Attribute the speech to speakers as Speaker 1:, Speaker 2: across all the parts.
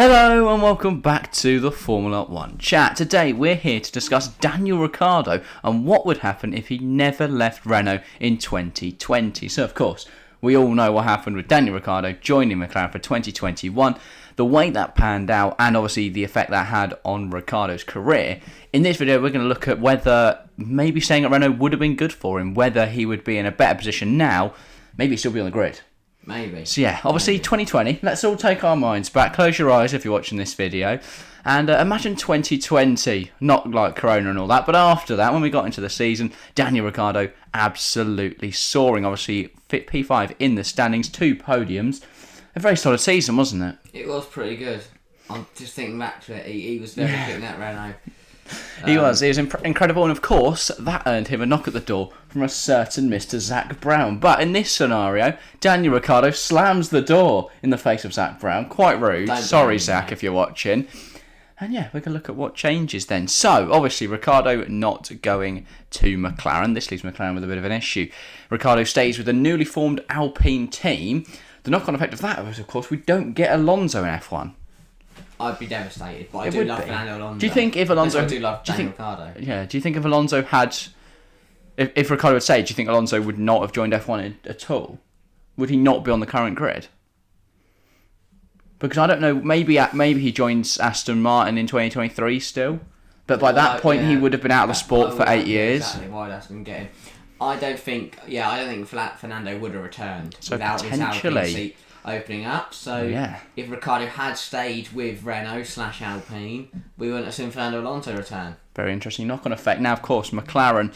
Speaker 1: Hello and welcome back to the Formula 1 chat. Today we're here to discuss Daniel Ricciardo and what would happen if he never left Renault in 2020. So of course, we all know what happened with Daniel Ricciardo joining McLaren for 2021, the way that panned out and obviously the effect that had on Ricciardo's career. In this video we're going to look at whether maybe staying at Renault would have been good for him, whether he would be in a better position now, maybe still be on the grid.
Speaker 2: Maybe.
Speaker 1: So yeah, obviously 2020, let's all take our minds back. Close your eyes if you're watching this video. And imagine 2020, not like Corona and all that, but after that, when we got into the season, Daniel Ricciardo absolutely soaring. Obviously, P5 in the standings, 2 podiums. A very solid season, wasn't it?
Speaker 2: It was pretty good. I'm just thinking back to it. He was very good in that Renault.
Speaker 1: He was incredible, and of course, that earned him a knock at the door from a certain Mr. Zak Brown. But in this scenario, Daniel Ricciardo slams the door in the face of Zak Brown. Quite rude. Sorry, Zak, if you're watching. And yeah, we're going to look at what changes then. So, obviously, Ricciardo not going to McLaren. This leaves McLaren with a bit of an issue. Ricciardo stays with the newly formed Alpine team. The knock-on effect of that is, of course, we don't get Alonso in F1.
Speaker 2: I'd be devastated, but I do love Fernando Alonso.
Speaker 1: Do you think if Alonso...
Speaker 2: I do love Daniel Ricciardo.
Speaker 1: Yeah, do you think if Alonso had... If Ricciardo would say, do you think Alonso would not have joined F1 at all? Would he not be on the current grid? Because I don't know, maybe he joins Aston Martin in 2023 still. But by that point, he would have been out of the sport for 8 years.
Speaker 2: Exactly, why that's been getting... I don't think Fernando would have returned
Speaker 1: So
Speaker 2: without his Alpine seat opening up. So
Speaker 1: yeah.
Speaker 2: If Ricciardo had stayed with Renault/Alpine, we wouldn't have seen Fernando Alonso return.
Speaker 1: Very interesting knock-on effect. Now, of course, McLaren,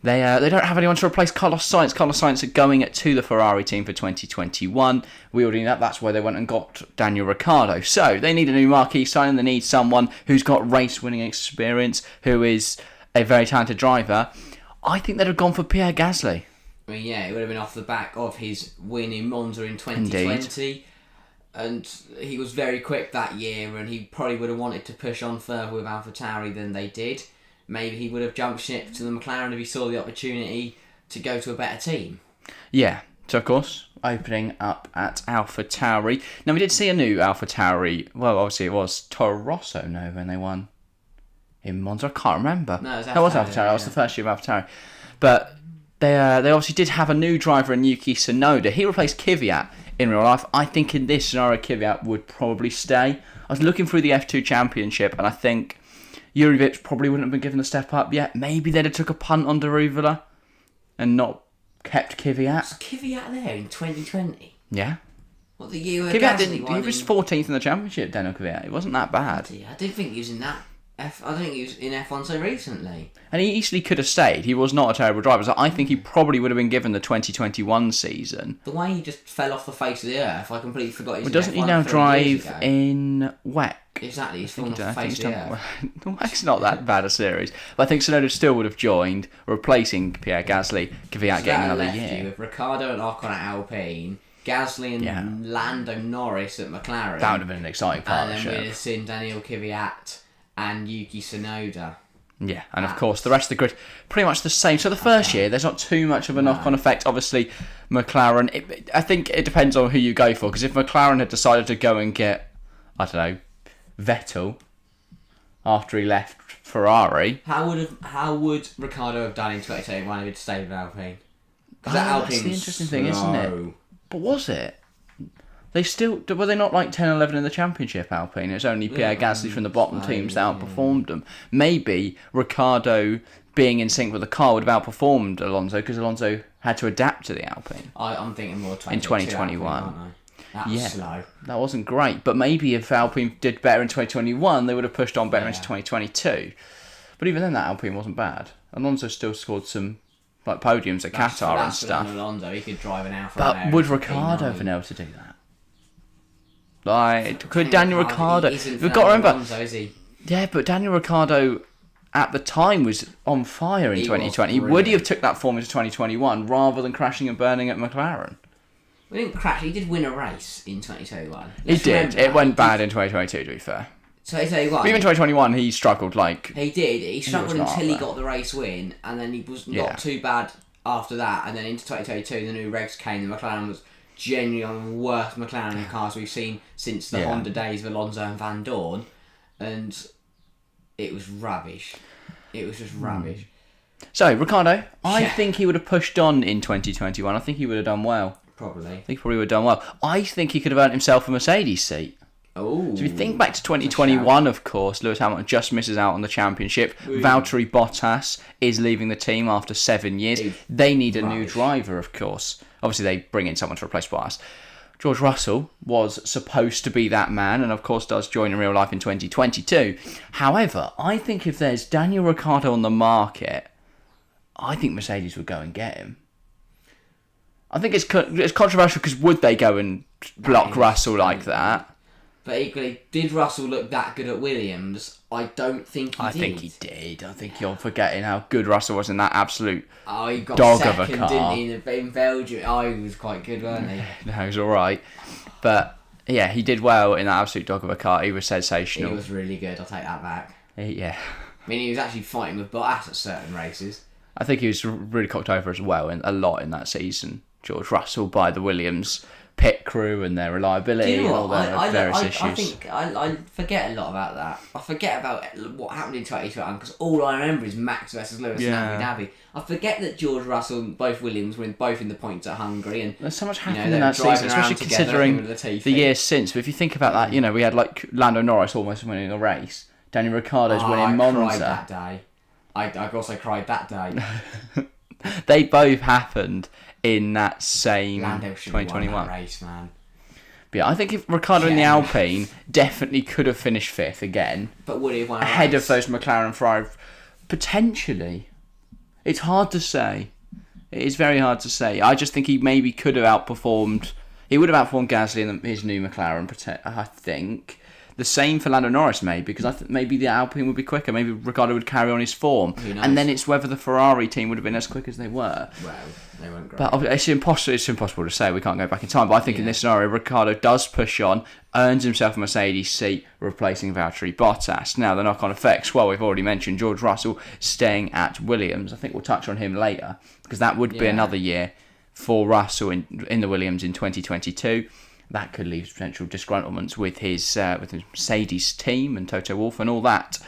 Speaker 1: they don't have anyone to replace Carlos Sainz. Carlos Sainz are going to the Ferrari team for 2021. We already know that's why they went and got Daniel Ricciardo. So they need a new marquee signing. They need someone who's got race-winning experience, who is a very talented driver. I think they'd have gone for Pierre Gasly.
Speaker 2: I mean, yeah, it would have been off the back of his win in Monza in 2020.
Speaker 1: Indeed.
Speaker 2: And he was very quick that year, and he probably would have wanted to push on further with AlphaTauri than they did. Maybe he would have jumped ship to the McLaren if he saw the opportunity to go to a better team.
Speaker 1: Yeah, so of course, opening up at AlphaTauri. Now, we did see a new AlphaTauri. Well, obviously it was Toro Rosso, no, when they won in Monza. I can't remember.
Speaker 2: No, it was AlphaTauri.
Speaker 1: That was AlphaTauri. That was the first year of AlphaTauri. But they obviously did have a new driver in Yuki Tsunoda. He replaced Kvyat in real life. I think in this scenario, Kvyat would probably stay. I was looking through the F2 Championship, and I think Jurjevic probably wouldn't have been given the step up yet. Maybe they'd have took a punt on Daruvula and not kept Kvyat.
Speaker 2: Was Kvyat there in 2020?
Speaker 1: Yeah.
Speaker 2: What, the year where
Speaker 1: Kvyat
Speaker 2: Gasly
Speaker 1: he
Speaker 2: won
Speaker 1: was 14th in the championship, Daniel Kvyat. It wasn't that bad.
Speaker 2: I didn't think he was in that. I don't think he was in F1 so recently.
Speaker 1: And he easily could have stayed. He was not a terrible driver. So I think he probably would have been given the 2021 season.
Speaker 2: The way he just fell off the face of the earth, I completely forgot he was
Speaker 1: Doesn't
Speaker 2: in F1
Speaker 1: he now
Speaker 2: 3
Speaker 1: drive
Speaker 2: years ago.
Speaker 1: in WEC?
Speaker 2: Exactly, he's fallen off the face of the earth.
Speaker 1: WEC's not that bad a series. But I think Tsunoda still would have joined, replacing Pierre Gasly, Kvyat
Speaker 2: So
Speaker 1: getting another
Speaker 2: left
Speaker 1: year.
Speaker 2: you with Ricciardo and Ocon at Alpine, Gasly and Lando Norris at McLaren.
Speaker 1: That would have been an exciting partnership.
Speaker 2: And then we'd have seen Daniel Kvyat and Yuki Tsunoda.
Speaker 1: Yeah, and of course the rest of the grid pretty much the same. So the first year, there's not too much of a knock-on effect. Obviously, McLaren. I think it depends on who you go for. Because if McLaren had decided to go and get, I don't know, Vettel after he left Ferrari,
Speaker 2: how would Ricciardo have done in 2021 if he'd stayed with Alpine? Because
Speaker 1: that's the interesting thing, isn't it? But was it? Were they not like 10 11 in the championship, Alpine? It was only Pierre Gasly from the bottom teams that outperformed them. Maybe Ricciardo being in sync with the car would have outperformed Alonso because Alonso had to adapt to the Alpine.
Speaker 2: I'm thinking more
Speaker 1: in 2021.
Speaker 2: Alpine, aren't I? That was slow.
Speaker 1: That wasn't great. But maybe if Alpine did better in 2021, they would have pushed on better into 2022. But even then, that Alpine wasn't bad. Alonso still scored some podiums at Qatar and stuff.
Speaker 2: Alonso, he could drive an Alfa.
Speaker 1: But would Ricciardo have been able to do that? Could Daniel Ricciardo... We've got to remember...
Speaker 2: Alonso, is he?
Speaker 1: Yeah, but Daniel Ricciardo at the time was on fire in 2020. Would he have took that form into 2021 rather than crashing and burning at McLaren?
Speaker 2: We didn't crash. He did win a race in 2021.
Speaker 1: He did. It went bad in 2022, to be fair.
Speaker 2: 2021.
Speaker 1: But even 2021, he struggled.
Speaker 2: He did. He struggled until he
Speaker 1: there.
Speaker 2: got the race win, and then he was not too bad after that. And then into 2022, the new regs came, and McLaren was genuinely one of the worst McLaren cars we've seen since the Honda days of Alonso and Van Dorn, and it was rubbish. It was just rubbish.
Speaker 1: So, Ricciardo, I think he would have pushed on in 2021. I think he would have done well.
Speaker 2: Probably.
Speaker 1: I think he probably would have done well. I think he could have earned himself a Mercedes seat.
Speaker 2: Oh.
Speaker 1: So if you think back to 2021, of course, Lewis Hamilton just misses out on the championship. Valtteri Bottas is leaving the team after 7 years. They need a new driver, of course. Obviously, they bring in someone to replace Bottas. George Russell was supposed to be that man, and of course does join in real life in 2022. However, I think if there's Daniel Ricciardo on the market, I think Mercedes would go and get him. I think it's controversial because would they go and block Russell like that?
Speaker 2: But equally, did Russell look that good at Williams? I don't think he did.
Speaker 1: I think he did. I think you're forgetting how good Russell was in that absolute
Speaker 2: he got
Speaker 1: dog
Speaker 2: second,
Speaker 1: of a car.
Speaker 2: Didn't he, in Belgium? He was quite good, wasn't he?
Speaker 1: No, he was all right. But, yeah, he did well in that absolute dog of a car. He was sensational.
Speaker 2: He was really good. I'll take that back.
Speaker 1: Yeah.
Speaker 2: I mean, he was actually fighting with Bottas at certain races.
Speaker 1: I think he was really cocked over as well a lot in that season. George Russell by the Williams pit crew and their reliability and all their various issues.
Speaker 2: I forget a lot about that. I forget about what happened in 2021 because all I remember is Max versus Lewis in Abu Dhabi. I forget that George Russell and both Williams were both in the points at Hungary, and
Speaker 1: there's so much happened in that season, especially considering the years since. But if you think about that, we had like Lando Norris almost winning a race, Daniel Ricciardo's winning Monza.
Speaker 2: I cried that day. I also cried that day.
Speaker 1: They both happened in that same
Speaker 2: Lando should have
Speaker 1: 2021
Speaker 2: won that race, man.
Speaker 1: But yeah, I think if Ricciardo in the Alpine definitely could have finished fifth again,
Speaker 2: but would he have won
Speaker 1: ahead of those McLaren Ferrari, potentially. It's hard to say. It is very hard to say. I just think he maybe could have outperformed. He would have outperformed Gasly in his new McLaren. I think. The same for Lando Norris, maybe, because I think maybe the Alpine would be quicker. Maybe Ricciardo would carry on his form. And then it's whether the Ferrari team would have been as quick as they were.
Speaker 2: Well, they weren't great.
Speaker 1: But it's impossible to say. We can't go back in time. But I think in this scenario, Ricciardo does push on, earns himself a Mercedes seat, replacing Valtteri Bottas. Now, the knock-on effects, well, we've already mentioned George Russell staying at Williams. I think we'll touch on him later, because that would be another year for Russell in the Williams in 2022. That could leave potential disgruntlements with his Mercedes team and Toto Wolff and all that.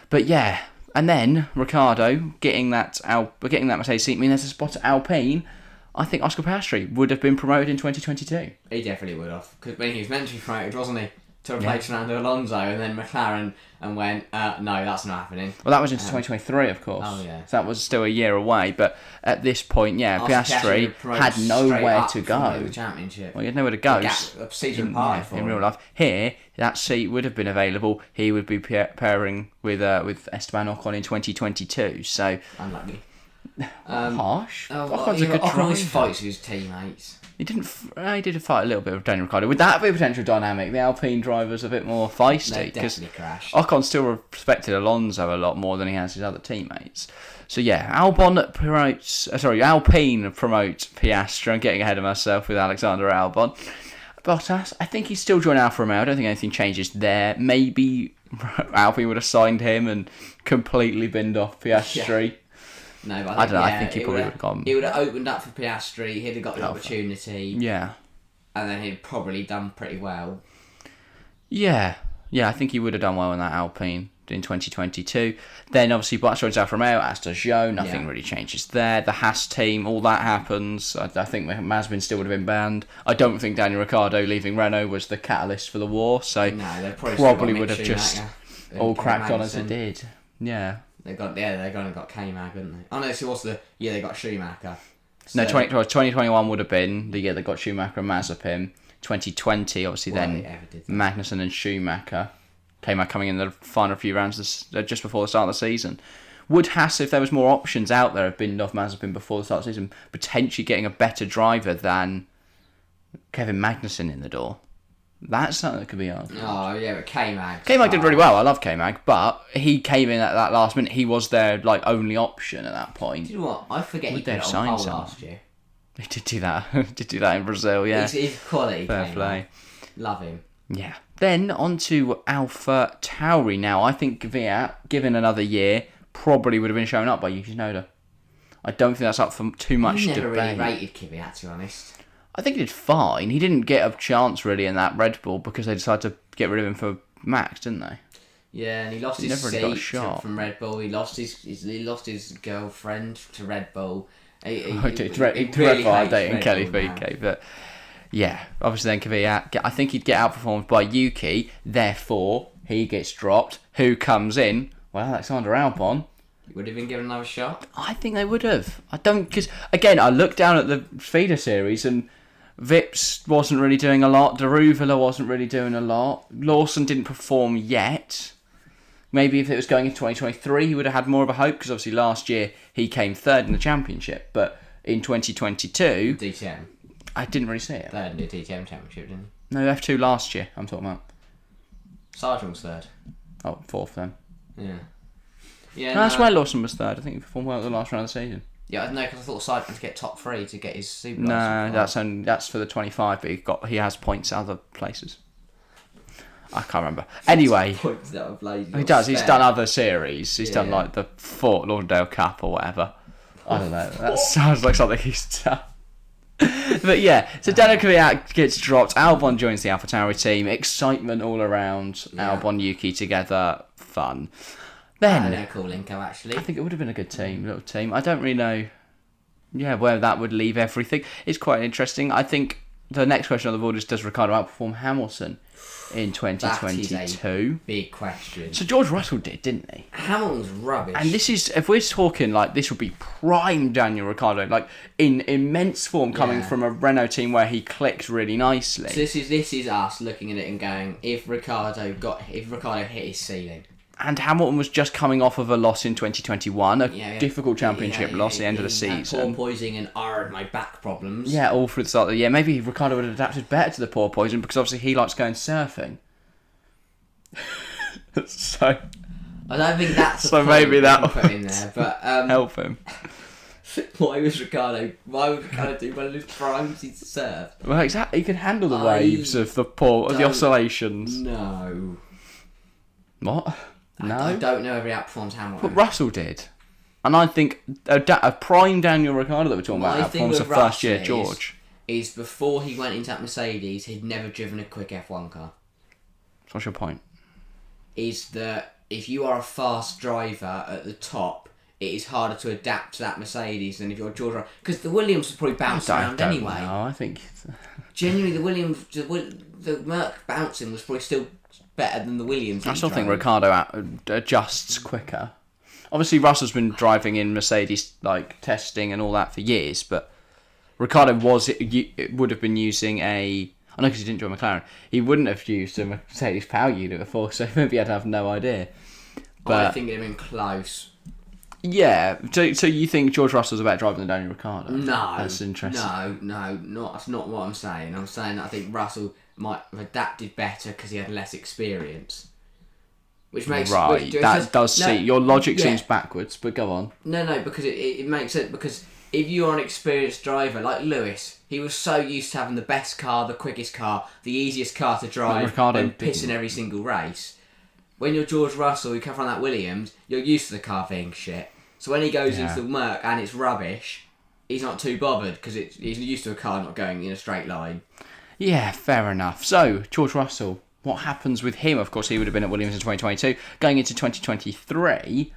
Speaker 1: But yeah, and then Ricciardo getting that Mercedes seat, there's a spot at Alpine. I think Oscar Piastri would have been promoted in 2022.
Speaker 2: He definitely would have, because when he was meant to be promoted, wasn't he? To replace Fernando Alonso, and then McLaren and went, no, that's not happening.
Speaker 1: Well, that was into 2023, of course.
Speaker 2: Oh, yeah.
Speaker 1: So that was still a year away, but at this point, Piastri had nowhere to go.
Speaker 2: The championship.
Speaker 1: Well, he had nowhere to go.
Speaker 2: In
Speaker 1: real life. Here, that seat would have been available. He would be pairing with Esteban Ocon in 2022. So
Speaker 2: unlucky.
Speaker 1: Harsh. Ocon's a good driver.
Speaker 2: Ocon always fights with his teammates.
Speaker 1: He did fight a little bit with Daniel Ricciardo. Would that be a potential dynamic? The Alpine driver's a bit more feisty.
Speaker 2: They definitely crashed.
Speaker 1: Ocon still respected Alonso a lot more than he has his other teammates. So yeah, Alpine promotes Piastri. I'm getting ahead of myself with Alexander Albon. Bottas, I think he's still joined Alfa Romeo. I don't think anything changes there. Maybe Alpine would have signed him and completely binned off Piastri.
Speaker 2: Yeah. No, but
Speaker 1: I don't know. I think he probably would have gone.
Speaker 2: He would have opened up for Piastri. He'd have got the opportunity.
Speaker 1: Yeah.
Speaker 2: And then he'd probably done pretty well.
Speaker 1: Yeah. Yeah, I think he would have done well in that Alpine in 2022. Then obviously Bottas joins Alfa Romeo, as does Zhou. Nothing really changes there. The Haas team, all that happens. I think Mazepin still would have been banned. I don't think Daniel Ricciardo leaving Renault was the catalyst for the war. So
Speaker 2: no,
Speaker 1: probably would have just all cracked on as it did. Yeah.
Speaker 2: They got K-Mag, didn't they? Oh no, so what's they got Schumacher.
Speaker 1: So, no, 2021 would have been the year they got Schumacher and Mazepin. 2020, obviously, then Magnussen and Schumacher. K-Mag coming in the final few rounds just before the start of the season. Would Haas, if there was more options out there, have binned off Mazepin before the start of the season, potentially getting a better driver than Kevin Magnussen in the door? That's something that could be argued.
Speaker 2: Oh, yeah, but K-Mag
Speaker 1: did really well. I love K-Mag, but he came in at that last minute. He was their only option at that point.
Speaker 2: Do you know what? I forget he did it on pole last year.
Speaker 1: He did do that. In Brazil, yeah.
Speaker 2: He's quality.
Speaker 1: Fair play.
Speaker 2: Love him.
Speaker 1: Yeah. Then on to Alpha Tauri. Now, I think Kvyat, given another year, probably would have been shown up by Yuki Tsunoda. I don't think that's up for too much debate.
Speaker 2: Never really rated Kvyat, to be honest.
Speaker 1: I think he did fine. He didn't get a chance really in that Red Bull because they decided to get rid of him for Max, didn't they?
Speaker 2: Yeah, and he lost his
Speaker 1: never really got a
Speaker 2: seat
Speaker 1: shot.
Speaker 2: from Red Bull. He lost his girlfriend to Red Bull. He
Speaker 1: Red
Speaker 2: really
Speaker 1: Bull
Speaker 2: hates
Speaker 1: dating
Speaker 2: Red
Speaker 1: Kelly
Speaker 2: Bull now.
Speaker 1: VK, but yeah, obviously then Kvyat, I think he'd get outperformed by Yuki. Therefore, he gets dropped. Who comes in? Well, Alexander Albon.
Speaker 2: Would have been given another shot.
Speaker 1: I think they would have. I don't, because again, I looked down at the feeder series and Vips wasn't really doing a lot. Daruvilla wasn't really doing a lot. Lawson didn't perform yet. Maybe if it was going into 2023, he would have had more of a hope because obviously last year he came third in the championship. But in 2022,
Speaker 2: DTM.
Speaker 1: I didn't really see it.
Speaker 2: Third in the DTM championship, didn't he?
Speaker 1: No, F2 last year. I'm talking about.
Speaker 2: Sargent was third.
Speaker 1: Oh, fourth then.
Speaker 2: Yeah. Yeah.
Speaker 1: No, that's where Lawson was third. I think he performed well at the last round of the season.
Speaker 2: Yeah, I don't know because I thought Sargent had to get top 3 to get his super.
Speaker 1: No, that's for the 25. But he has points other places. I can't remember. Anyway, he does. He's done other series. He's done like the Fort Lauderdale Cup or whatever. I don't know. That sounds like something he's done. But yeah, so Daniel Kvyat gets dropped. Albon joins the AlphaTauri team. Excitement all around.
Speaker 2: Yeah.
Speaker 1: Albon, Yuki together. Fun. Then
Speaker 2: a cool Linko actually.
Speaker 1: I think it would have been a good team, little team. I don't really know. Yeah, where that would leave everything. It's quite interesting. I think the next question on the board is: does Ricciardo outperform Hamilton in 2022?
Speaker 2: That is a big question.
Speaker 1: So George Russell didn't he?
Speaker 2: Hamilton's rubbish.
Speaker 1: And this is, if we're talking like this would be prime Daniel Ricciardo, like in immense form coming from a Renault team where he clicked really nicely.
Speaker 2: So this is us looking at it and going, if Ricciardo hit his ceiling.
Speaker 1: And Hamilton was just coming off of a loss in 2021, a difficult championship loss at the end of the season.
Speaker 2: Porpoising and my back problems.
Speaker 1: Yeah, all through the start of the year. Maybe Ricciardo would have adapted better to the porpoising because obviously he likes going surfing. So
Speaker 2: I don't think that's
Speaker 1: so maybe that
Speaker 2: put in there, but
Speaker 1: help him.
Speaker 2: Why would Ricciardo do one of his primes he'd surf?
Speaker 1: Well, exactly. He can handle the waves of the the oscillations.
Speaker 2: No.
Speaker 1: What? No.
Speaker 2: I don't know if he outperforms Hamilton.
Speaker 1: But Russell did. And I think a prime Daniel Ricciardo that we're talking about outperforms a first year George.
Speaker 2: Is before he went into that Mercedes, he'd never driven a quick F1 car.
Speaker 1: So what's your point?
Speaker 2: Is that if you are a fast driver at the top, it is harder to adapt to that Mercedes than if you're George Russell. Because the Williams would probably bounce around anyway.
Speaker 1: No, I think...
Speaker 2: Genuinely, the Williams... The Merc bouncing was probably still better than the Williams.
Speaker 1: I still think Ricciardo adjusts quicker. Obviously, Russell's been driving in Mercedes like testing and all that for years, but Ricciardo would have been using I know because he didn't join McLaren. He wouldn't have used a Mercedes power unit before, so maybe I'd have no idea. But
Speaker 2: I think it'd have been close.
Speaker 1: Yeah, so you think George Russell's a better driver than Daniel Ricciardo?
Speaker 2: No.
Speaker 1: That's interesting.
Speaker 2: No, that's not what I'm saying. I'm saying that I think Russell might have adapted better because he had less experience. Which makes...
Speaker 1: Your logic seems backwards, but go on.
Speaker 2: No, because it makes sense, because if you're an experienced driver, like Lewis, he was so used to having the best car, the quickest car, the easiest car to drive, and pissing every single race. When you're George Russell, you come from that Williams, you're used to the car being shit. So when he goes into the Merc and it's rubbish, he's not too bothered because he's used to a car not going in a straight line. Yeah,
Speaker 1: fair enough. So, George Russell, what happens with him? Of course, he would have been at Williams in 2022. Going into 2023,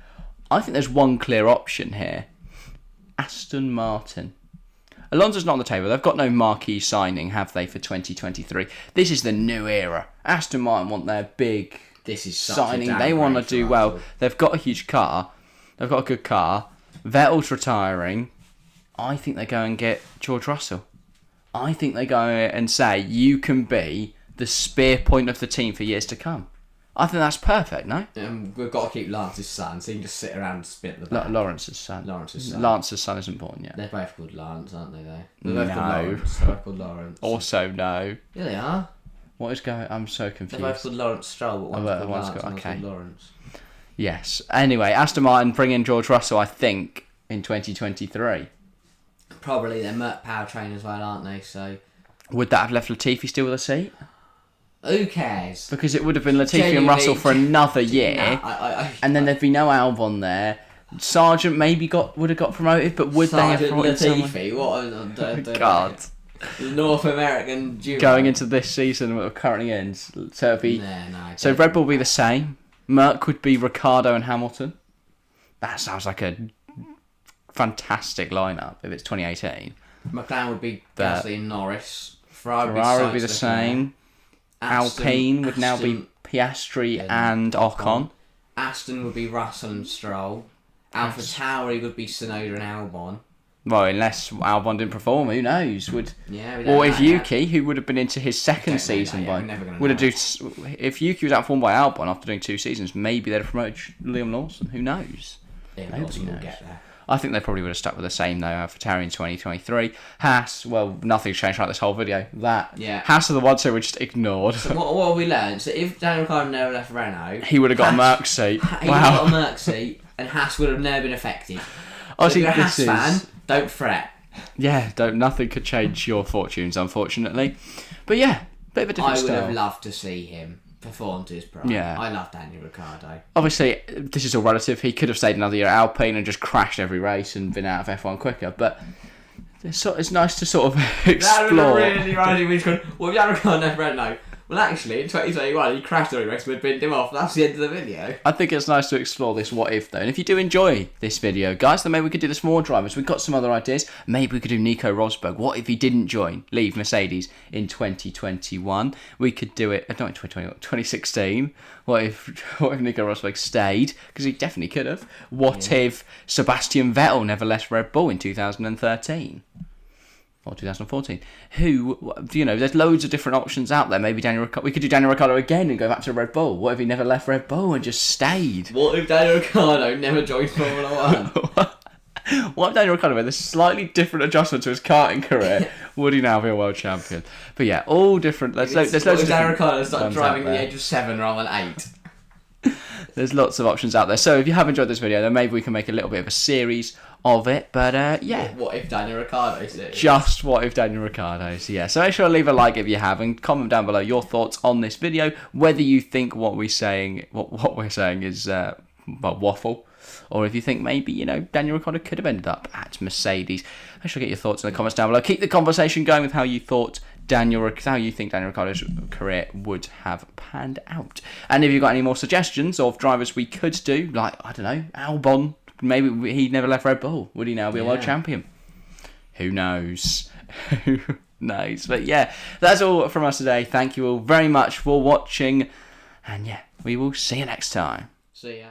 Speaker 1: I think there's one clear option here. Aston Martin. Alonso's not on the table. They've got no marquee signing, have they, for 2023? This is the new era. Aston Martin want their big...
Speaker 2: This is
Speaker 1: signing. They want to do well. They've got a huge car. They've got a good car. Vettel's retiring. I think they go and get George Russell. I think they go and say, you can be the spear point of the team for years to come. I think that's perfect, no?
Speaker 2: We've got to keep Lance's son, so he can just sit around and spit the back.
Speaker 1: Lawrence's son. Lance's son isn't born yet.
Speaker 2: They're both called Lance, aren't they, though?
Speaker 1: No.
Speaker 2: They're both called Lawrence.
Speaker 1: Also, no.
Speaker 2: Yeah, they are.
Speaker 1: What is going... I'm so confused.
Speaker 2: They're both called Lawrence Stroll, but one's called Lance and one's called Lawrence.
Speaker 1: Yes. Anyway, Aston Martin bring in George Russell, I think, in 2023.
Speaker 2: Probably. They're Merc powertrain as well, aren't they? So
Speaker 1: would that have left Latifi still with a seat?
Speaker 2: Who cares?
Speaker 1: Because it would have been Latifi and Russell for another year, and then there'd be no Albon there. Sargent maybe would have got promoted, but would they have promoted
Speaker 2: Latifi? What?
Speaker 1: God.
Speaker 2: The North American duo.
Speaker 1: Going into this season, what currently ends. So it'd be. So Red Bull would be the same. Merc would be Ricciardo and Hamilton. That sounds like a fantastic lineup if it's 2018.
Speaker 2: McLaren would be Gasly and Norris. Ferrari
Speaker 1: would be the same. Alpine would now be Piastri and Ocon.
Speaker 2: Aston would be Russell and Stroll. AlphaTauri would be Tsunoda and Albon.
Speaker 1: Well, unless Albon didn't perform, who knows?
Speaker 2: Yeah,
Speaker 1: or if Yuki, who would have been into his second season if Yuki was outperformed by Albon after doing 2 seasons, maybe they'd have promoted Liam Lawson. Who knows?
Speaker 2: Liam Lawson will get there.
Speaker 1: I think they probably would have stuck with the same though. AlphaTauri in 2023. Haas, well, nothing's changed throughout this whole video. Haas are the ones who were just ignored.
Speaker 2: So what have we learned? So if Daniel Ricciardo never left Renault,
Speaker 1: he would have got a Merc seat.
Speaker 2: He would have got a Merc seat, and Haas would have never been affected. So if you're a Haas fan, don't fret.
Speaker 1: Yeah, nothing could change your fortunes, unfortunately. But yeah, bit of a different style.
Speaker 2: I would have loved to see him perform to his prime. Yeah. I love Daniel Ricciardo.
Speaker 1: Obviously, this is all relative. He could have stayed another year at Alpine and just crashed every race and been out of F1 quicker, but it's nice to sort of explore.
Speaker 2: That would really we've gone, well, if Daniel Ricciardo never Renault, well, actually, in 2021, he crashed every race and we binned him off. That's the end of the video.
Speaker 1: I think it's nice to explore this what if, though. And if you do enjoy this video, guys, then maybe we could do this for more drivers. We've got some other ideas. Maybe we could do Nico Rosberg. What if he didn't leave Mercedes in 2021? We could do it, not in 2021, 2016. What if Nico Rosberg stayed? Because he definitely could have. What if Sebastian Vettel never left Red Bull in 2013? Or 2014. There's loads of different options out there. Maybe we could do Daniel Ricciardo again and go back to Red Bull. What if he never left Red Bull and just stayed?
Speaker 2: What if Daniel Ricciardo never joined Formula
Speaker 1: 1? What if Daniel Ricciardo made a slightly different adjustment to his karting career? Would he now be a world champion? But yeah, all different. There's loads of different.
Speaker 2: Daniel Ricciardo started driving at the age of 7 rather than 8.
Speaker 1: There's lots of options out there. So if you have enjoyed this video, then maybe we can make a little bit of a series of it. But yeah.
Speaker 2: What if Daniel Ricciardo did?
Speaker 1: Just what if Daniel Ricciardo. So yeah. So make sure to leave a like if you have and comment down below your thoughts on this video. Whether you think what we're saying is waffle. Or if you think maybe, Daniel Ricciardo could have ended up at Mercedes. Make sure to get your thoughts in the comments down below. Keep the conversation going with how you think Daniel Ricciardo's career would have panned out. And if you've got any more suggestions of drivers we could do, like, I don't know, Albon, maybe he never left Red Bull. Would he now be a world champion? Who knows? Who knows? But yeah, that's all from us today. Thank you all very much for watching. And yeah, we will see you next time.
Speaker 2: See ya.